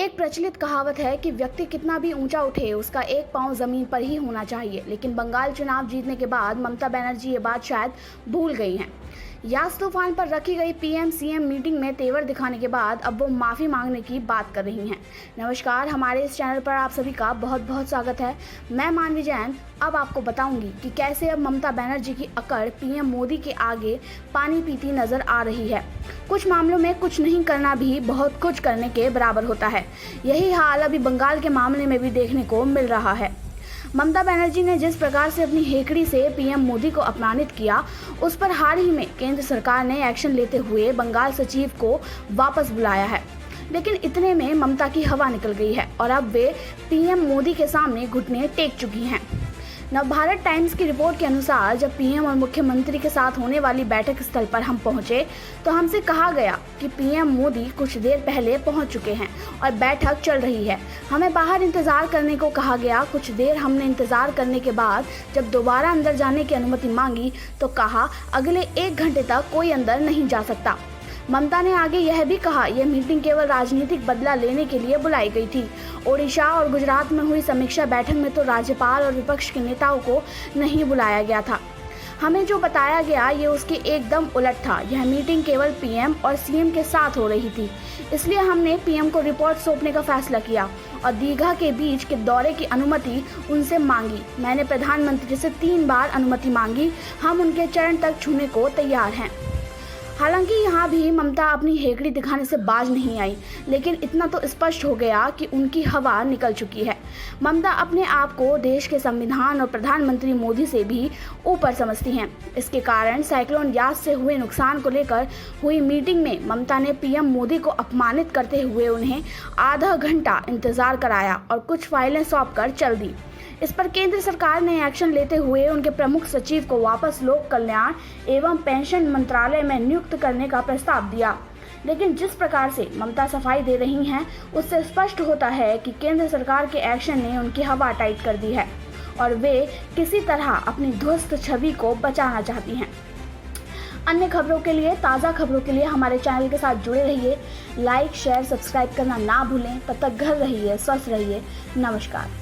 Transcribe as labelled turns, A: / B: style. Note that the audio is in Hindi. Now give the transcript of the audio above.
A: एक प्रचलित कहावत है कि व्यक्ति कितना भी ऊंचा उठे उसका एक पांव जमीन पर ही होना चाहिए। लेकिन बंगाल चुनाव जीतने के बाद ममता बनर्जी ये बात शायद भूल गई हैं। यास तूफान पर रखी गई पीएम सीएम मीटिंग में तेवर दिखाने के बाद अब वो माफ़ी मांगने की बात कर रही हैं। नमस्कार, हमारे इस चैनल पर आप सभी का बहुत बहुत स्वागत है। मैं मानवी जैन अब आपको बताऊंगी कि कैसे अब ममता बनर्जी की अकड़ पीएम मोदी के आगे पानी पीती नजर आ रही है। कुछ मामलों में कुछ नहीं करना भी बहुत कुछ करने के बराबर होता है। यही हाल अभी बंगाल के मामले में भी देखने को मिल रहा है। ममता बनर्जी ने जिस प्रकार से अपनी हेकड़ी से पीएम मोदी को अपमानित किया, उस पर हाल ही में केंद्र सरकार ने एक्शन लेते हुए बंगाल सचिव को वापस बुलाया है। लेकिन इतने में ममता की हवा निकल गई है और अब वे पीएम मोदी के सामने घुटने टेक चुकी हैं। नवभारत टाइम्स की रिपोर्ट के अनुसार जब पीएम और मुख्यमंत्री के साथ होने वाली बैठक स्थल पर हम पहुंचे तो हमसे कहा गया कि पीएम मोदी कुछ देर पहले पहुंच चुके हैं और बैठक चल रही है। हमें बाहर इंतजार करने को कहा गया। कुछ देर हमने इंतजार करने के बाद जब दोबारा अंदर जाने की अनुमति मांगी तो कहा अगले 1 घंटे तक कोई अंदर नहीं जा सकता। ममता ने आगे यह भी कहा यह मीटिंग केवल राजनीतिक बदला लेने के लिए बुलाई गई थी। ओडिशा और गुजरात में हुई समीक्षा बैठक में तो राज्यपाल और विपक्ष के नेताओं को नहीं बुलाया गया था। हमें जो बताया गया ये उसके एकदम उलट था। यह मीटिंग केवल पीएम और सीएम के साथ हो रही थी, इसलिए हमने पीएम को रिपोर्ट सौंपने का फैसला किया और दीघा के बीच के दौरे की अनुमति उनसे मांगी। मैंने प्रधानमंत्री से 3 बार अनुमति मांगी। हम उनके चरण तक छूने को तैयार हैं। हालांकि यहाँ भी ममता अपनी हेकड़ी दिखाने से बाज नहीं आई, लेकिन इतना तो स्पष्ट हो गया कि उनकी हवा निकल चुकी है। ममता अपने आप को देश के संविधान और प्रधानमंत्री मोदी से भी ऊपर समझती हैं। इसके कारण साइक्लोन यास से हुए नुकसान को लेकर हुई मीटिंग में ममता ने पीएम मोदी को अपमानित करते हुए उन्हें आधा घंटा इंतजार कराया और कुछ फाइलें सौंप कर चल दी। इस पर केंद्र सरकार ने एक्शन लेते हुए उनके प्रमुख सचिव को वापस लोक कल्याण एवं पेंशन मंत्रालय में नियुक्त करने का प्रस्ताव दिया। लेकिन जिस प्रकार से ममता सफाई दे रही हैं, उससे स्पष्ट होता है कि केंद्र सरकार के एक्शन ने उनकी हवा टाइट कर दी है और वे किसी तरह अपनी ध्वस्त छवि को बचाना चाहती हैं। अन्य खबरों के लिए, ताज़ा खबरों के लिए हमारे चैनल के साथ जुड़े रहिए। लाइक, शेयर, सब्सक्राइब करना ना भूलें। तब तक घर रहिए, स्वस्थ रहिए। नमस्कार।